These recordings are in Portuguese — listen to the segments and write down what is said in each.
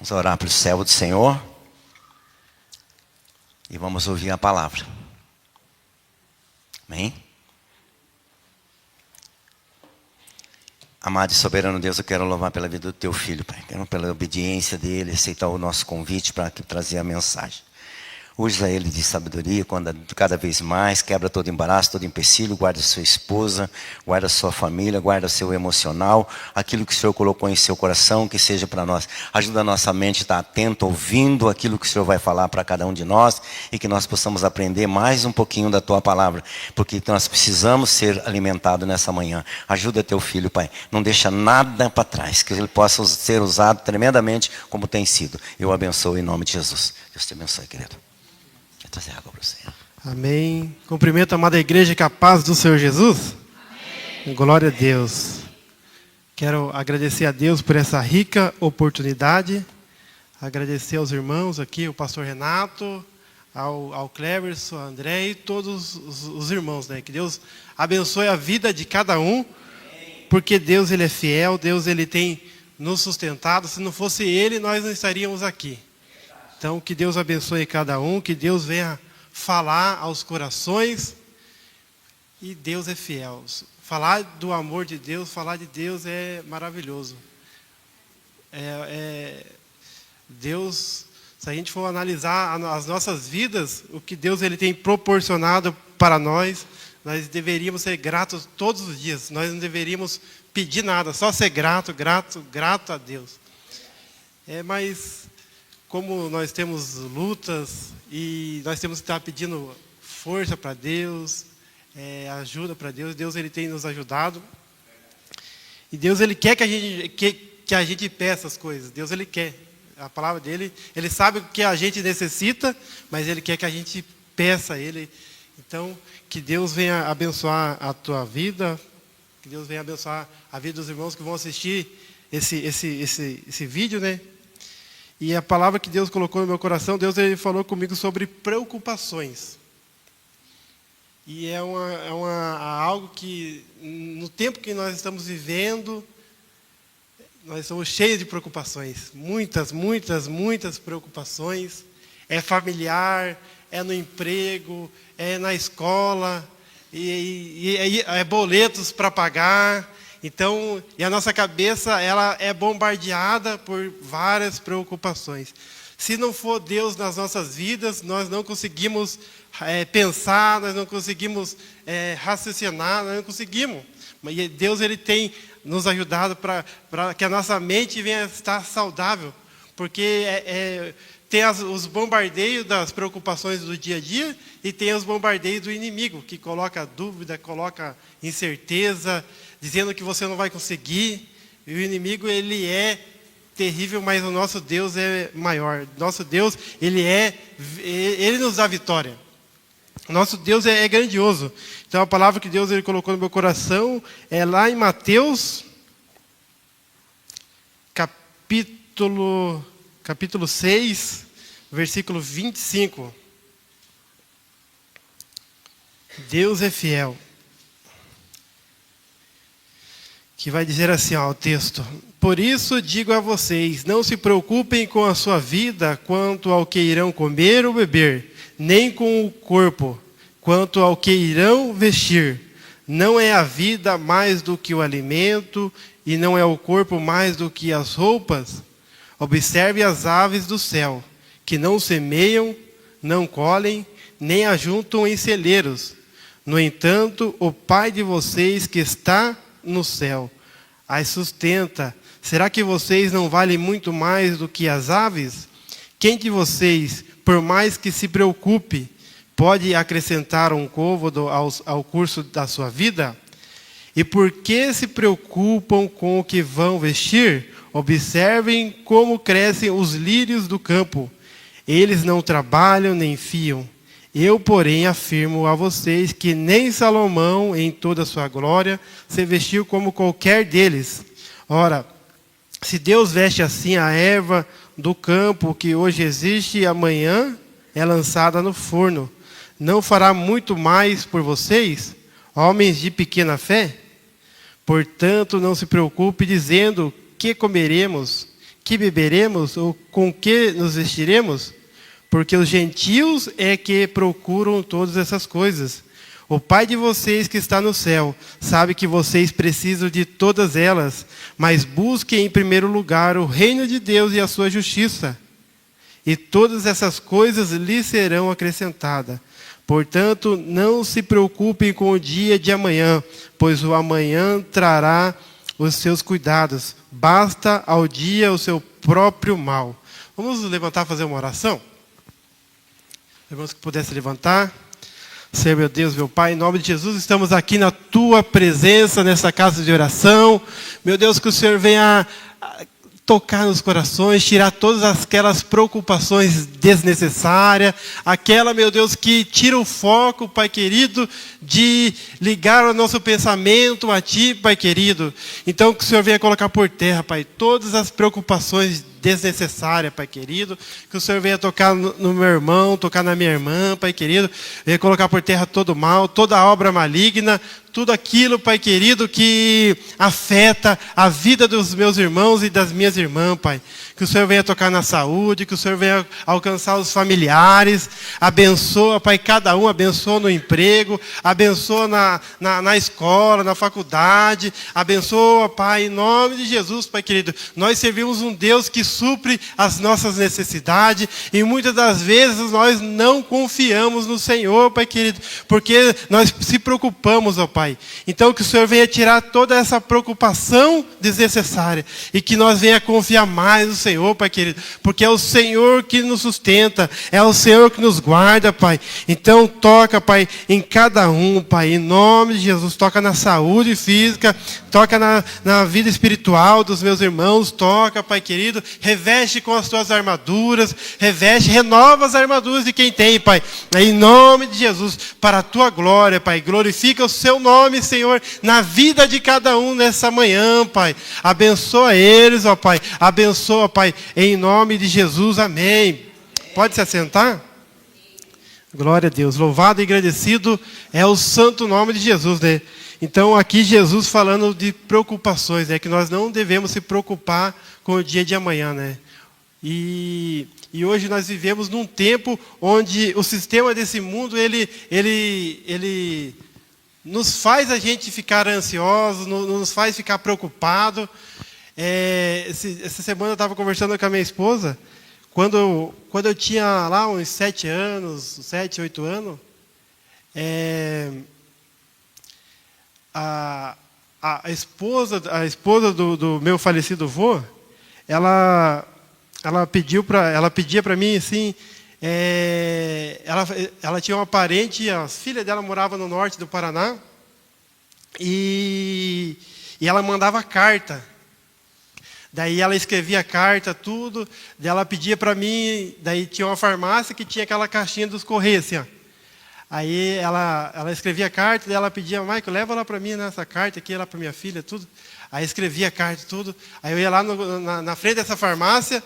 Vamos orar para o céu do Senhor e vamos ouvir a palavra. Amém? Amado e soberano Deus, eu quero louvar pela vida do teu filho, Pai. Quero pela obediência dele, aceitar o nosso convite para trazer a mensagem. Usa ele de sabedoria, cada vez mais, quebra todo embaraço, todo empecilho, guarda sua esposa, guarda sua família, guarda seu emocional, aquilo que o Senhor colocou em seu coração, que seja para nós. Ajuda a nossa mente a estar atenta, ouvindo aquilo que o Senhor vai falar para cada um de nós, e que nós possamos aprender mais um pouquinho da tua palavra, porque nós precisamos ser alimentados nessa manhã. Ajuda teu filho, Pai, não deixa nada para trás, que ele possa ser usado tremendamente como tem sido. Eu abençoo em nome de Jesus. Deus te abençoe, querido. Trazer água para o Senhor. Amém. Cumprimento a amada igreja com a paz do Senhor Jesus. Amém. Glória a Deus. Quero agradecer a Deus por essa rica oportunidade. Agradecer aos irmãos aqui, o pastor Renato, ao Cleverson, ao André e todos os irmãos, né? Que Deus abençoe a vida de cada um, porque Deus ele é fiel, Deus ele tem nos sustentado. Se não fosse Ele, nós não estaríamos aqui. Então, que Deus abençoe cada um, que Deus venha falar aos corações. E Deus é fiel. Falar do amor de Deus, falar de Deus é maravilhoso. Deus, se a gente for analisar as nossas vidas, o que Deus ele tem proporcionado para nós deveríamos ser gratos todos os dias. Nós não deveríamos pedir nada, só ser grato a Deus. Mas como nós temos lutas e nós temos que estar pedindo força para Deus, ajuda para Deus, Deus ele tem nos ajudado. E Deus ele quer que a gente peça as coisas. Deus ele quer. A palavra dele, ele sabe o que a gente necessita, mas ele quer que a gente peça a ele. Então, que Deus venha abençoar a tua vida, que Deus venha abençoar a vida dos irmãos que vão assistir esse vídeo, né? E a palavra que Deus colocou no meu coração, Deus ele falou comigo sobre preocupações. E é algo que, no tempo que nós estamos vivendo, nós estamos cheios de preocupações. Muitas preocupações. É familiar, é no emprego, é na escola, e é boletos para pagar. Então, e a nossa cabeça ela é bombardeada por várias preocupações. Se não for Deus nas nossas vidas, nós não conseguimos pensar, nós não conseguimos raciocinar, nós não conseguimos. Mas Deus ele tem nos ajudado para que a nossa mente venha estar saudável, porque tem os bombardeios das preocupações do dia a dia e tem os bombardeios do inimigo, que coloca dúvida, coloca incerteza, dizendo que você não vai conseguir. E o inimigo ele é terrível, mas o nosso Deus é maior. Nosso Deus ele nos dá vitória. Nosso Deus é grandioso. Então a palavra que Deus ele colocou no meu coração é lá em Mateus, capítulo 6, versículo 25. Deus é fiel. Que vai dizer assim, o texto: por isso digo a vocês, não se preocupem com a sua vida quanto ao que irão comer ou beber, nem com o corpo quanto ao que irão vestir. Não é a vida mais do que o alimento, e não é o corpo mais do que as roupas? Observe as aves do céu, que não semeiam, não colhem, nem ajuntam em celeiros. No entanto, o Pai de vocês que está no céu as sustenta. Será que vocês não valem muito mais do que as aves? Quem de vocês, por mais que se preocupe, pode acrescentar um côvado ao curso da sua vida? E por que se preocupam com o que vão vestir? Observem como crescem os lírios do campo. Eles não trabalham nem fiam. Eu, porém, afirmo a vocês que nem Salomão, em toda a sua glória, se vestiu como qualquer deles. Ora, se Deus veste assim a erva do campo, que hoje existe e amanhã é lançada no forno, não fará muito mais por vocês, homens de pequena fé? Portanto, não se preocupe dizendo: que comeremos, que beberemos ou com que nos vestiremos? Porque os gentios é que procuram todas essas coisas. O Pai de vocês que está no céu sabe que vocês precisam de todas elas, mas busquem em primeiro lugar o reino de Deus e a sua justiça, e todas essas coisas lhes serão acrescentadas. Portanto, não se preocupem com o dia de amanhã, pois o amanhã trará os seus cuidados. Basta ao dia o seu próprio mal. Vamos levantar e fazer uma oração? Irmãos que pudessem levantar. Senhor, meu Deus, meu Pai, em nome de Jesus, estamos aqui na Tua presença, nessa casa de oração. Meu Deus, que o Senhor venha tocar nos corações, tirar todas aquelas preocupações desnecessárias, aquela, meu Deus, que tira o foco, Pai querido, de ligar o nosso pensamento a Ti, Pai querido. Então, que o Senhor venha colocar por terra, Pai, todas as preocupações desnecessária, Pai querido, que o Senhor venha tocar no meu irmão, tocar na minha irmã, Pai querido, venha colocar por terra todo o mal, toda obra maligna, tudo aquilo, Pai querido, que afeta a vida dos meus irmãos e das minhas irmãs, Pai. Que o Senhor venha tocar na saúde, que o Senhor venha alcançar os familiares, abençoa, Pai, cada um, abençoa no emprego, abençoa na escola, na faculdade, abençoa, Pai, em nome de Jesus, Pai querido. Nós servimos um Deus que supre as nossas necessidades, e muitas das vezes nós não confiamos no Senhor, Pai querido, porque nós se preocupamos, ó Pai. Então que o Senhor venha tirar toda essa preocupação desnecessária, e que nós venha confiar mais no Senhor, Pai querido, porque é o Senhor que nos sustenta, é o Senhor que nos guarda, Pai. Então toca, Pai, em cada um, Pai, em nome de Jesus, toca na saúde física, toca na vida espiritual dos meus irmãos, toca, Pai querido, reveste com as tuas armaduras, reveste, renova as armaduras de quem tem, Pai, em nome de Jesus, para a tua glória, Pai. Glorifica o seu nome, Senhor, na vida de cada um nessa manhã, Pai. Abençoa eles, ó Pai, abençoa, Pai, em nome de Jesus, amém. Pode se assentar? Glória a Deus, louvado e agradecido é o santo nome de Jesus, né? Então aqui Jesus falando de preocupações, né? Que nós não devemos se preocupar com o dia de amanhã, né? E hoje nós vivemos num tempo onde o sistema desse mundo, ele nos faz a gente ficar ansioso, nos faz ficar preocupado. Essa semana eu estava conversando com a minha esposa, quando eu tinha lá uns 7, 8 anos, a esposa do meu falecido avô, ela pedia para mim assim, ela tinha uma parente, as filhas dela moravam no norte do Paraná, e ela mandava carta. Daí ela escrevia carta, tudo, daí ela pedia para mim, daí tinha uma farmácia que tinha aquela caixinha dos correios, assim, ó. Aí ela escrevia carta, daí ela pedia, Michael, leva lá para mim nessa carta aqui, lá para minha filha, tudo. Aí escrevia carta, tudo. Aí eu ia lá na frente dessa farmácia,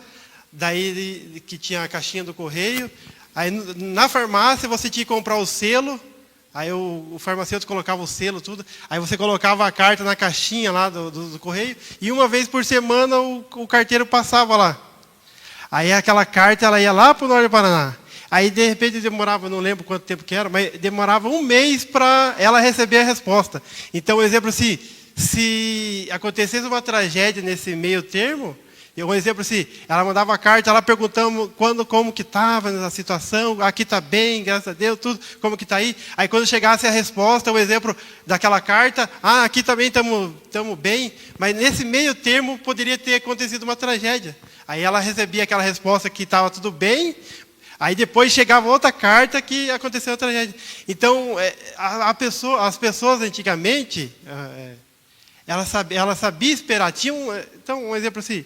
daí que tinha a caixinha do correio. Aí na farmácia você tinha que comprar o selo. Aí o farmacêutico colocava o selo, tudo. Aí você colocava a carta na caixinha lá do correio. E uma vez por semana o carteiro passava lá. Aí aquela carta ela ia lá para o norte do Paraná. Aí de repente demorava, não lembro quanto tempo que era, mas demorava 1 mês para ela receber a resposta. Então, um exemplo assim, se acontecesse uma tragédia nesse meio termo, um exemplo assim, ela mandava a carta lá perguntando como que estava a situação, aqui está bem, graças a Deus, tudo, como que está aí. Aí quando chegasse a resposta, o exemplo daquela carta, aqui também estamos bem, mas nesse meio termo poderia ter acontecido uma tragédia. Aí ela recebia aquela resposta que estava tudo bem, aí depois chegava outra carta que aconteceu a tragédia. Então, as pessoas antigamente, ela sabia esperar. Então, um exemplo assim,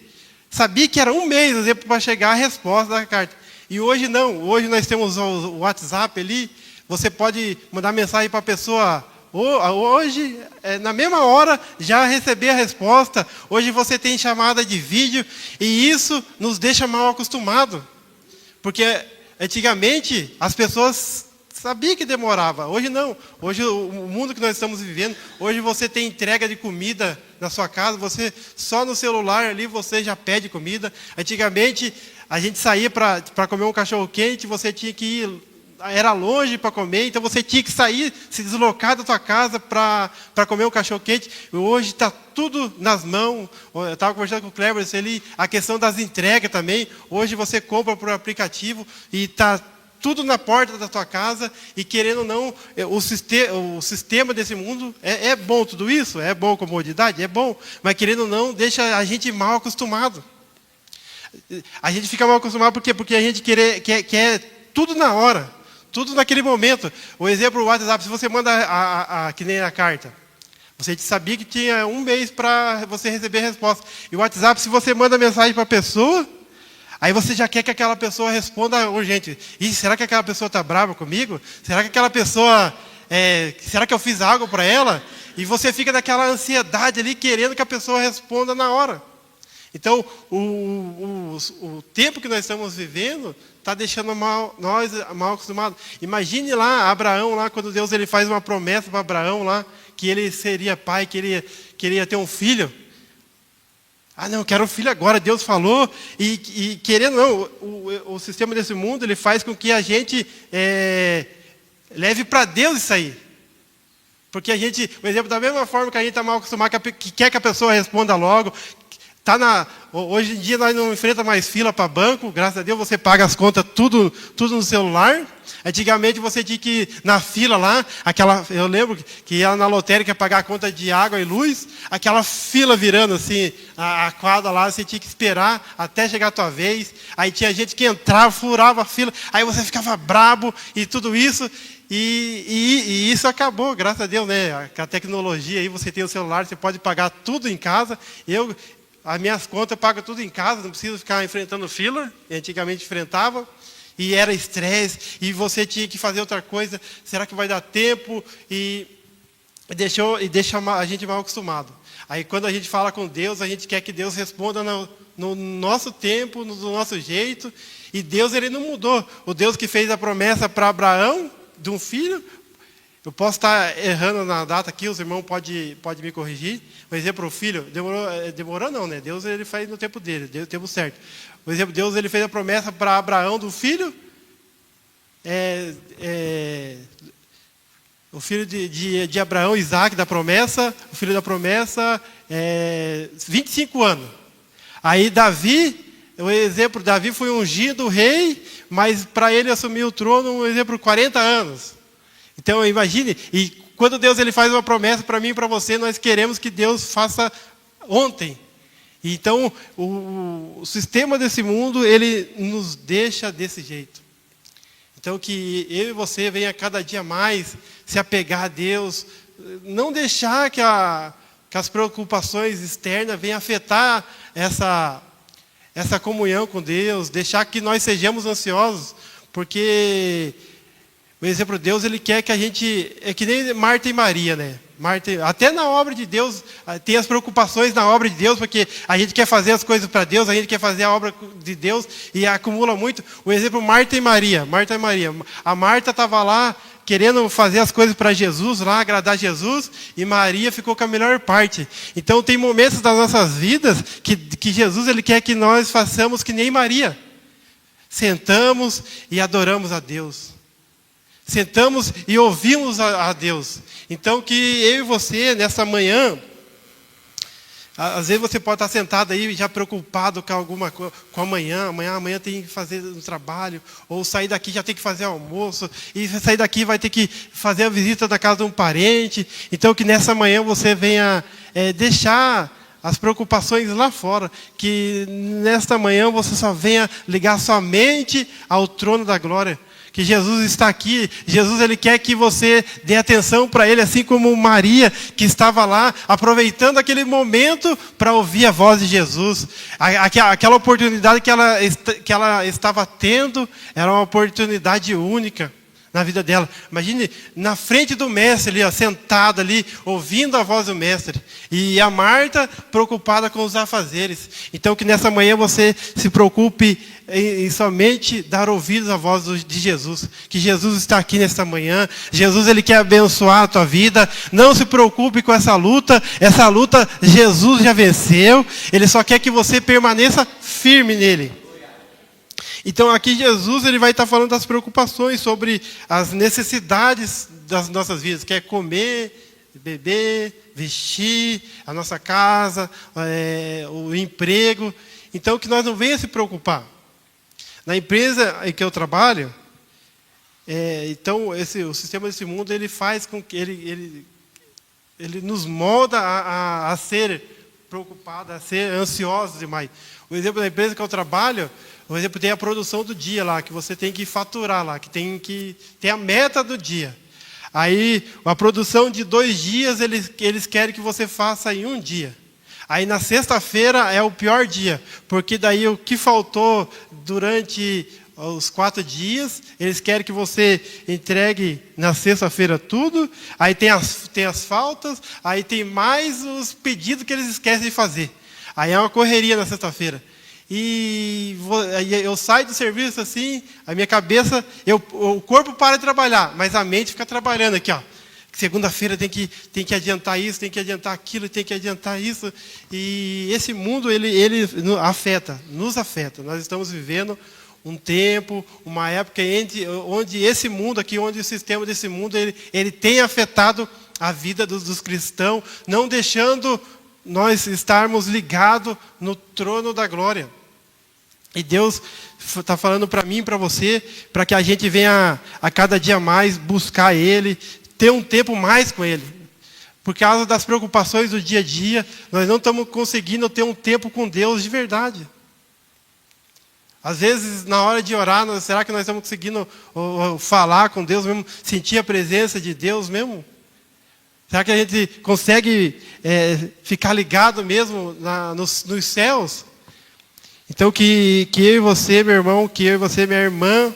sabia que era 1 mês, exemplo, para chegar a resposta da carta. E hoje não, hoje nós temos o WhatsApp ali, você pode mandar mensagem para a pessoa, hoje, na mesma hora, já receber a resposta. Hoje você tem chamada de vídeo, e isso nos deixa mal acostumados. Porque antigamente as pessoas sabia que demorava. Hoje não. Hoje o mundo que nós estamos vivendo, hoje você tem entrega de comida na sua casa, você só no celular ali você já pede comida. Antigamente a gente saía para comer um cachorro quente, você tinha que ir, era longe para comer, então você tinha que sair, se deslocar da sua casa para comer um cachorro quente. Hoje está tudo nas mãos. Eu estava conversando com o Kleber, a questão das entregas também. Hoje você compra por aplicativo e está tudo na porta da tua casa, e querendo ou não, o sistema desse mundo é bom tudo isso? É bom comodidade? É bom, mas querendo ou não, deixa a gente mal acostumado. A gente fica mal acostumado por quê? Porque a gente quer tudo na hora, tudo naquele momento. O exemplo do WhatsApp, se você manda que nem a carta, você sabia que tinha um mês para você receber a resposta. E o WhatsApp, se você manda mensagem para a pessoa, aí você já quer que aquela pessoa responda urgente. E será que aquela pessoa está brava comigo? Será que aquela pessoa, será que eu fiz algo para ela? E você fica naquela ansiedade ali, querendo que a pessoa responda na hora. Então, o tempo que nós estamos vivendo está deixando nós mal acostumados. Imagine lá, Abraão, lá, quando Deus ele faz uma promessa para Abraão, lá, que ele seria pai, que ele ia ter um filho. Ah, não, eu quero um filho agora. Deus falou, e querendo não, o sistema desse mundo ele faz com que a gente leve para Deus isso aí. Porque a gente, por exemplo, da mesma forma que a gente está mal acostumado, que quer que a pessoa responda logo. Hoje em dia nós não enfrentamos mais fila para banco, graças a Deus você paga as contas tudo no celular. Antigamente você tinha que ir na fila lá, eu lembro que ia na lotérica pagar a conta de água e luz, aquela fila virando assim, a quadra lá, você tinha que esperar até chegar a tua vez. Aí tinha gente que entrava, furava a fila, aí você ficava brabo e tudo isso. E isso acabou, graças a Deus, né? Com a tecnologia aí, você tem o celular, você pode pagar tudo em casa. As minhas contas eu pago tudo em casa, não preciso ficar enfrentando fila. Antigamente enfrentava, e era estresse, e você tinha que fazer outra coisa. Será que vai dar tempo? E deixa a gente mal acostumado. Aí quando a gente fala com Deus, a gente quer que Deus responda no nosso tempo, no nosso jeito. E Deus ele não mudou. O Deus que fez a promessa para Abraão de um filho. Eu posso estar errando na data aqui, os irmãos podem me corrigir. Por exemplo, o filho, demorou não, né? Deus ele faz no tempo dele, deu o tempo certo. Por exemplo, Deus ele fez a promessa para Abraão do filho. O filho de Abraão, Isaac, da promessa, o filho da promessa, 25 anos. Aí Davi, o exemplo, Davi foi ungido rei, mas para ele assumir o trono, um exemplo, 40 anos. Então, imagine, e quando Deus ele faz uma promessa para mim e para você, nós queremos que Deus faça ontem. Então, o sistema desse mundo, ele nos deixa desse jeito. Então, que eu e você venha cada dia mais se apegar a Deus, não deixar que as preocupações externas venham afetar essa comunhão com Deus, deixar que nós sejamos ansiosos, porque... Por exemplo, Deus ele quer que a gente... É que nem Marta e Maria, né? Até na obra de Deus, tem as preocupações na obra de Deus, porque a gente quer fazer as coisas para Deus, a gente quer fazer a obra de Deus e acumula muito. O exemplo Marta e Maria. A Marta estava lá querendo fazer as coisas para Jesus, lá agradar Jesus, e Maria ficou com a melhor parte. Então tem momentos das nossas vidas que Jesus ele quer que nós façamos que nem Maria. Sentamos e adoramos a Deus. Sentamos e ouvimos a Deus. Então que eu e você, nessa manhã, às vezes você pode estar sentado aí já preocupado com alguma coisa, com amanhã tem que fazer um trabalho, ou sair daqui já tem que fazer almoço, e sair daqui vai ter que fazer a visita da casa de um parente. Então que nessa manhã você venha deixar as preocupações lá fora, que nesta manhã você só venha ligar sua mente ao trono da glória. Que Jesus está aqui, Jesus ele quer que você dê atenção para Ele, assim como Maria, que estava lá, aproveitando aquele momento para ouvir a voz de Jesus. Aquela oportunidade que ela estava tendo, era uma oportunidade única na vida dela. Imagine, na frente do mestre ali, ó, sentada ali, ouvindo a voz do mestre. E a Marta preocupada com os afazeres. Então que nessa manhã você se preocupe em somente dar ouvidos à voz de Jesus. Que Jesus está aqui nesta manhã. Jesus, Ele quer abençoar a tua vida. Não se preocupe com essa luta. Essa luta Jesus já venceu. Ele só quer que você permaneça firme nele. Então aqui Jesus ele vai estar falando das preocupações sobre as necessidades das nossas vidas, que é comer, beber, vestir, a nossa casa, o emprego. Então que nós não venhamos se preocupar. Na empresa em que eu trabalho, então o sistema desse mundo ele faz com que ele nos molda a ser preocupado, a ser ansioso demais. O exemplo da empresa que eu trabalho, por exemplo, tem a produção do dia lá, que você tem que faturar lá, que tem a meta do dia. Aí, a produção de 2 dias, eles querem que você faça em 1 dia. Aí, na sexta-feira, é o pior dia, porque daí o que faltou durante os 4 dias, eles querem que você entregue na sexta-feira tudo, aí tem as faltas, aí tem mais os pedidos que eles esquecem de fazer. Aí é uma correria na sexta-feira. E eu saio do serviço assim, a minha cabeça, o corpo para de trabalhar, mas a mente fica trabalhando aqui, ó. Segunda-feira tem que adiantar isso, tem que adiantar aquilo, tem que adiantar isso. E esse mundo, ele nos afeta. Nós estamos vivendo um tempo, uma época onde esse mundo aqui, onde o sistema desse mundo, ele tem afetado a vida dos cristãos, não deixando nós estarmos ligados no trono da glória. E Deus está falando para mim e para você, para que a gente venha a cada dia mais buscar Ele, ter um tempo mais com Ele. Por causa das preocupações do dia a dia, nós não estamos conseguindo ter um tempo com Deus de verdade. Às vezes, na hora de orar, será que nós estamos conseguindo falar com Deus mesmo, sentir a presença de Deus mesmo? Será que a gente consegue ficar ligado mesmo nos céus? Então que eu e você, meu irmão, que eu e você, minha irmã,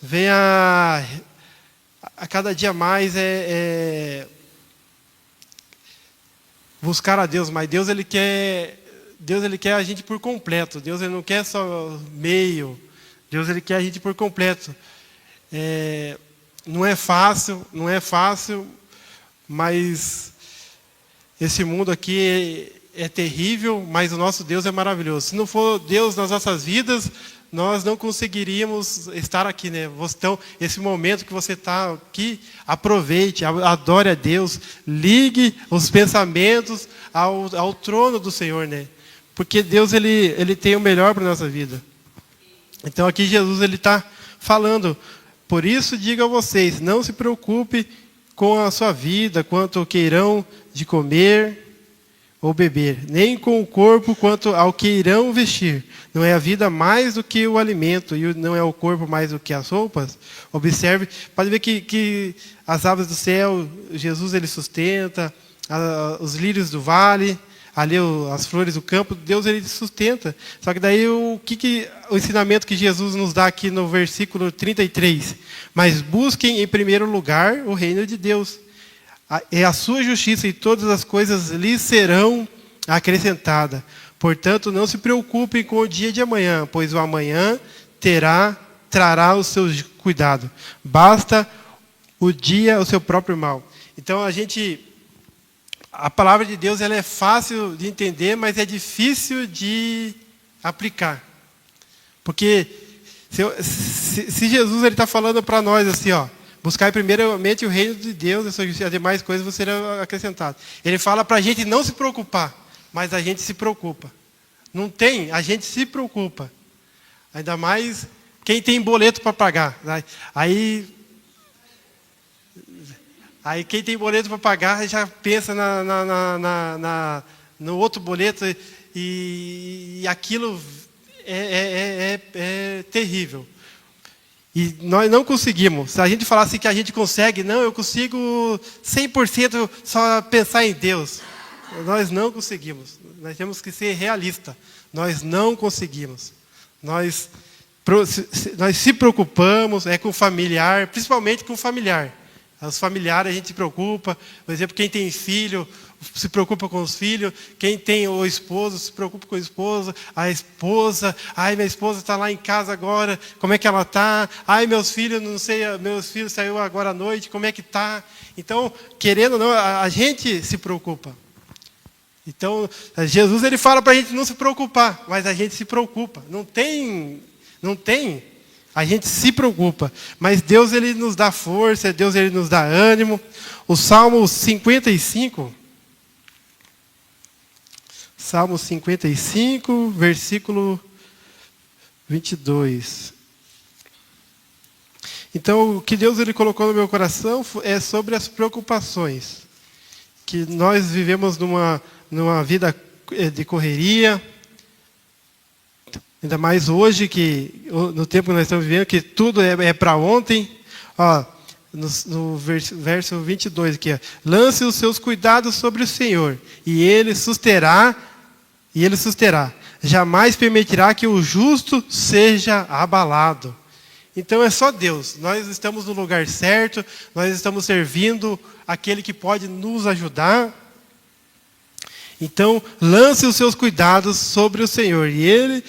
venha a cada dia mais buscar a Deus. Mas Deus ele quer a gente por completo. Deus ele não quer só meio. Deus ele quer a gente por completo. Não é fácil, mas esse mundo aqui é terrível, mas o nosso Deus é maravilhoso. Se não for Deus nas nossas vidas, nós não conseguiríamos estar aqui, né? Então, esse momento que você está aqui, aproveite, adore a Deus, ligue os pensamentos ao trono do Senhor, né? Porque Deus ele tem o melhor para a nossa vida. Então aqui Jesus ele está falando, por isso digo a vocês, não se preocupe com a sua vida, quanto ao que irão de comer ou beber, nem com o corpo quanto ao que irão vestir. Não é a vida mais do que o alimento, e não é o corpo mais do que as roupas? Observe, pode ver que as aves do céu, Jesus ele sustenta, os lírios do vale, ali as flores do campo, Deus ele sustenta. Só que daí o ensinamento que Jesus nos dá aqui no versículo 33, mas busquem em primeiro lugar o reino de Deus, é a sua justiça, e todas as coisas lhes serão acrescentadas. Portanto, não se preocupem com o dia de amanhã, pois o amanhã trará os seus cuidados. Basta o dia o seu próprio mal. Então a palavra de Deus ela é fácil de entender, mas é difícil de aplicar. Porque se Jesus está falando para nós assim, ó, buscar primeiramente o reino de Deus, as demais coisas vão ser acrescentadas. Ele fala para a gente não se preocupar, mas a gente se preocupa. Não tem, a gente se preocupa. Ainda mais quem tem boleto para pagar. Aí quem tem boleto para pagar já pensa no outro boleto e aquilo é terrível. E nós não conseguimos. Se a gente falasse que a gente consegue, não, eu consigo 100% só pensar em Deus. Nós não conseguimos. Nós temos que ser realistas. Nós não conseguimos. Nós se preocupamos com o familiar, principalmente com o familiar. Os familiares a gente se preocupa. Por exemplo, quem tem filho se preocupa com os filhos. Quem tem o esposo se preocupa com a esposa. A esposa, ai, minha esposa está lá em casa agora, como é que ela está? Ai, meus filhos, não sei, meus filhos saiu agora à noite, como é que está? Então, querendo ou não, a gente se preocupa. Então, Jesus ele fala para a gente não se preocupar, mas a gente se preocupa. Não tem, a gente se preocupa. Mas Deus ele nos dá força, Deus ele nos dá ânimo. O Salmo 55, versículo 22. Então, o que Deus ele colocou no meu coração é sobre as preocupações. Que nós vivemos numa vida de correria, ainda mais hoje, que no tempo que nós estamos vivendo, que tudo é para ontem. Ó, no verso 22 aqui, ó, lance os seus cuidados sobre o Senhor, e Ele susterá, jamais permitirá que o justo seja abalado. Então é só Deus, nós estamos no lugar certo, nós estamos servindo aquele que pode nos ajudar. Então, lance os seus cuidados sobre o Senhor, e Ele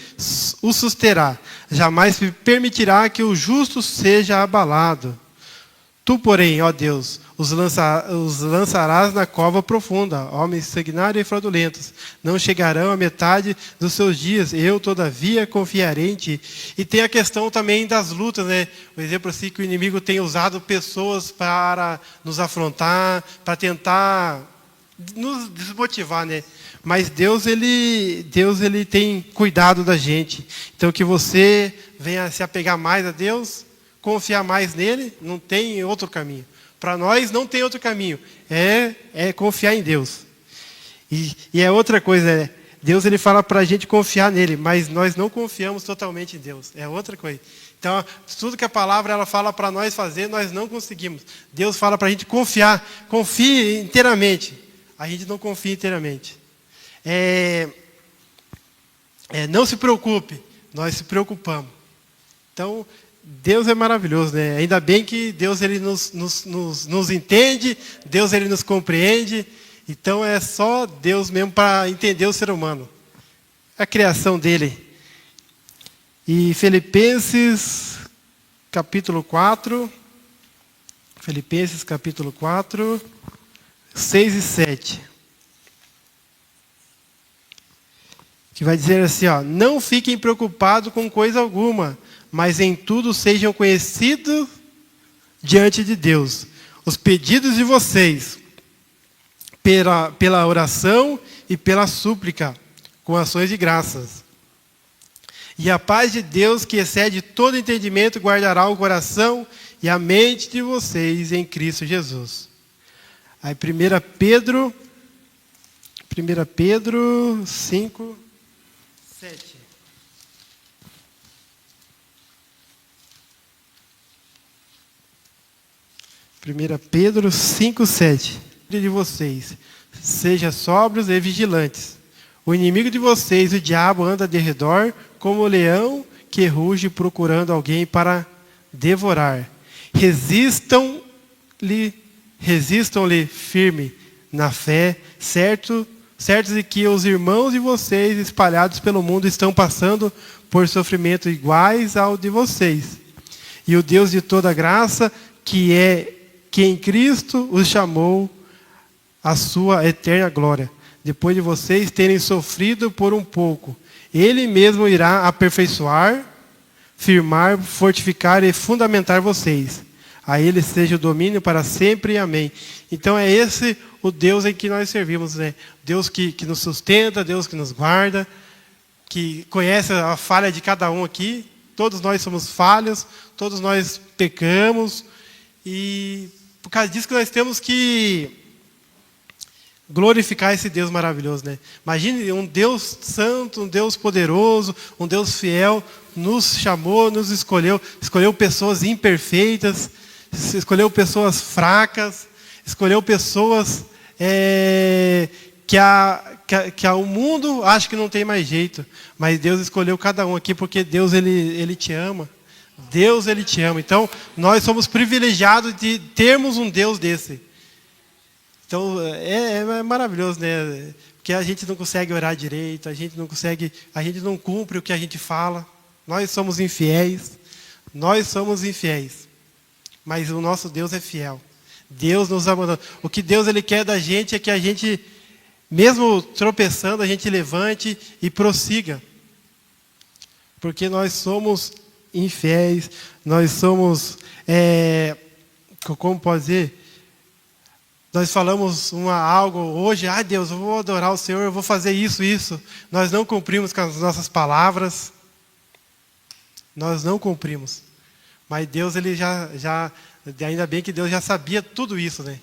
o susterá. Jamais permitirá que o justo seja abalado. Tu, porém, ó Deus, os lançarás na cova profunda. Homens sanguinários e fraudulentos não chegarão à metade dos seus dias. Eu, todavia, confiarei em ti. E tem a questão também das lutas, né? O exemplo assim que o inimigo tem usado pessoas para nos afrontar, para tentar nos desmotivar, né? Mas Deus ele tem cuidado da gente. Então que você venha se apegar mais a Deus, confiar mais nele, não tem outro caminho. Para nós não tem outro caminho. É confiar em Deus. E é outra coisa, né? Deus ele fala para a gente confiar nele, mas nós não confiamos totalmente em Deus. É outra coisa. Então, tudo que a palavra ela fala para nós fazer, nós não conseguimos. Deus fala para a gente confiar. Confie inteiramente. A gente não confia inteiramente. Não se preocupe, nós se preocupamos. Então, Deus é maravilhoso, né? Ainda bem que Deus ele nos entende, Deus ele nos compreende. Então, é só Deus mesmo para entender o ser humano. A criação dele. E Filipenses, capítulo 4. Filipenses, capítulo 4, 6 e 7. Que vai dizer assim, ó, não fiquem preocupados com coisa alguma, mas em tudo sejam conhecidos diante de Deus os pedidos de vocês, pela oração e pela súplica, com ações de graças. E a paz de Deus, que excede todo entendimento, guardará o coração e a mente de vocês em Cristo Jesus. Aí 1 Pedro 5, 7. 1 Pedro 5, 7. De vocês, sejam sóbrios e vigilantes. O inimigo de vocês, o diabo, anda de redor como o leão que ruge procurando alguém para devorar. Resistam-lhe firme na fé, certos de que os irmãos de vocês espalhados pelo mundo estão passando por sofrimento iguais ao de vocês. E o Deus de toda graça, que em Cristo os chamou à sua eterna glória, depois de vocês terem sofrido por um pouco, Ele mesmo irá aperfeiçoar, firmar, fortificar e fundamentar vocês. A Ele seja o domínio para sempre. Amém. Então é esse o Deus em que nós servimos, né? Deus que nos sustenta, Deus que nos guarda, que conhece a falha de cada um aqui. Todos nós somos falhos, todos nós pecamos. E por causa disso que nós temos que glorificar esse Deus maravilhoso, né? Imagine um Deus santo, um Deus poderoso, um Deus fiel, nos chamou, nos escolheu pessoas imperfeitas, escolheu pessoas fracas, escolheu pessoas que o mundo acha que não tem mais jeito, mas Deus escolheu cada um aqui porque Deus ele te ama. Deus, Ele te ama. Então, nós somos privilegiados de termos um Deus desse. Então, é maravilhoso, né? Porque a gente não consegue orar direito, a gente não cumpre o que a gente fala. Nós somos infiéis. Mas o nosso Deus é fiel. Deus nos abandona. O que Deus Ele quer da gente é que a gente, mesmo tropeçando, a gente levante e prossiga. Porque nós somos infiéis, nós somos, como pode dizer? Nós falamos algo hoje, Deus, eu vou adorar o Senhor, eu vou fazer isso. Nós não cumprimos com as nossas palavras. Nós não cumprimos. Mas Deus, Ele ainda bem que Deus já sabia tudo isso, né?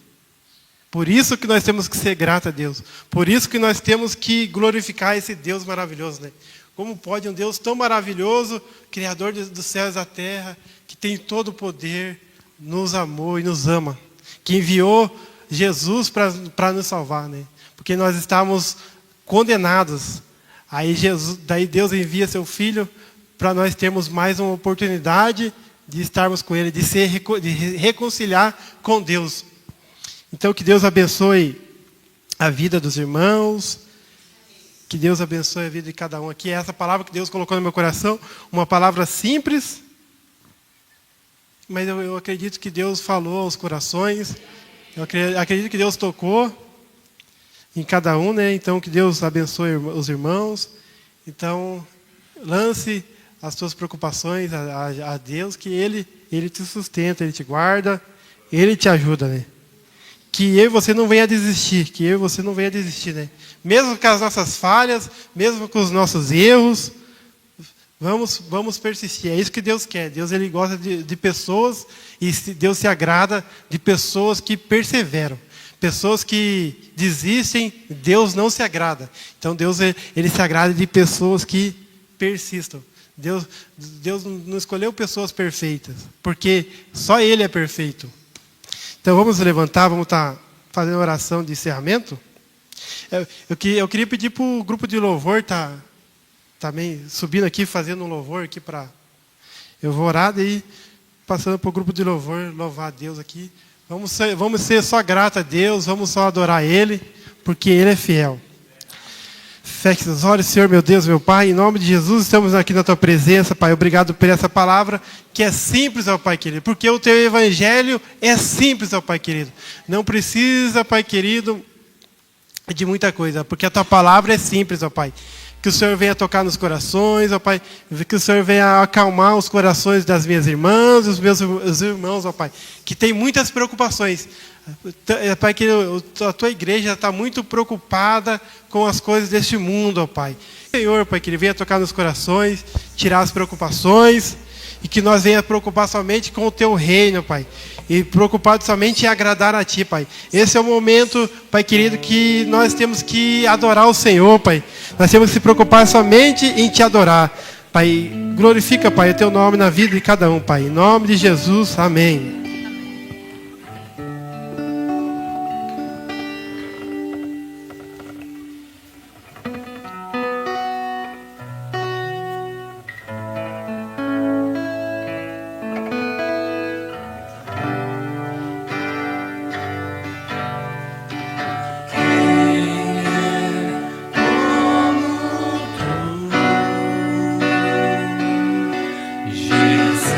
Por isso que nós temos que ser gratos a Deus. Por isso que nós temos que glorificar esse Deus maravilhoso, né? Como pode um Deus tão maravilhoso, Criador dos céus e da terra, que tem todo o poder, nos amou e nos ama. Que enviou Jesus para nos salvar, né? Porque nós estávamos condenados. Daí Deus envia seu Filho para nós termos mais uma oportunidade de estarmos com Ele, de reconciliar com Deus. Então, que Deus abençoe a vida dos irmãos, que Deus abençoe a vida de cada um aqui. É essa palavra que Deus colocou no meu coração, uma palavra simples, mas eu acredito que Deus falou aos corações, eu acredito que Deus tocou em cada um, né? Então, que Deus abençoe os irmãos. Então, lance as suas preocupações a Deus, que Ele te sustenta, Ele te guarda, Ele te ajuda, né? Que eu e você não venha desistir, né? Mesmo com as nossas falhas, mesmo com os nossos erros, vamos persistir. É isso que Deus quer. Deus, Ele gosta de pessoas, e Deus se agrada de pessoas que perseveram. Pessoas que desistem, Deus não se agrada. Então, Deus, Ele se agrada de pessoas que persistam. Deus não escolheu pessoas perfeitas, porque só Ele é perfeito. Então vamos levantar, vamos estar fazendo oração de encerramento. Eu queria pedir para o grupo de louvor também subindo aqui, fazendo um louvor aqui para. Eu vou orar daí, passando para o grupo de louvor, louvar a Deus aqui. Vamos ser só gratos a Deus, vamos só adorar Ele, porque Ele é fiel. Feche os olhos, Senhor, meu Deus, meu Pai, em nome de Jesus, estamos aqui na Tua presença, Pai. Obrigado por essa palavra que é simples, ó Pai querido, porque o Teu Evangelho é simples, ó Pai querido. Não precisa, Pai querido, de muita coisa, porque a Tua palavra é simples, ó Pai. Que o Senhor venha tocar nos corações, ó Pai, que o Senhor venha acalmar os corações das minhas irmãs, os irmãos, ó Pai, que tem muitas preocupações. Pai, que a Tua igreja está muito preocupada com as coisas deste mundo, ó Pai. Senhor, Pai, que Ele venha tocar nos corações, tirar as preocupações, e que nós venha preocupar somente com o Teu reino, Pai. E preocupado somente em agradar a Ti, Pai. Esse é o momento, Pai querido, que nós temos que adorar o Senhor, Pai. Nós temos que se preocupar somente em Te adorar. Pai, glorifica, Pai, o Teu nome na vida de cada um, Pai. Em nome de Jesus, amém. Jesus.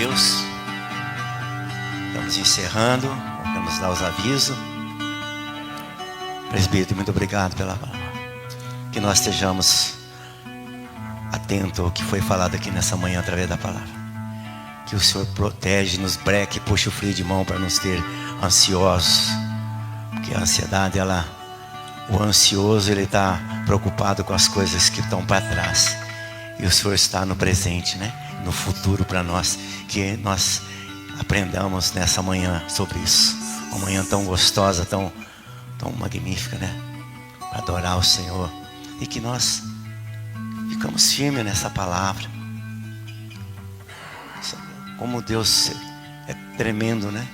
Deus. Estamos encerrando, vamos dar os avisos. Presbítero, muito obrigado pela palavra. Que nós estejamos atentos ao que foi falado aqui nessa manhã através da palavra. Que o Senhor protege, nos breque, puxa o freio de mão para nos ter ansiosos. Porque a ansiedade, o ansioso, ele está preocupado com as coisas que estão para trás. E o Senhor está no presente, né? No futuro para nós. Que nós aprendamos nessa manhã sobre isso. Uma manhã tão gostosa, tão magnífica, né? Para adorar o Senhor. E que nós ficamos firmes nessa palavra. Como Deus é tremendo, né?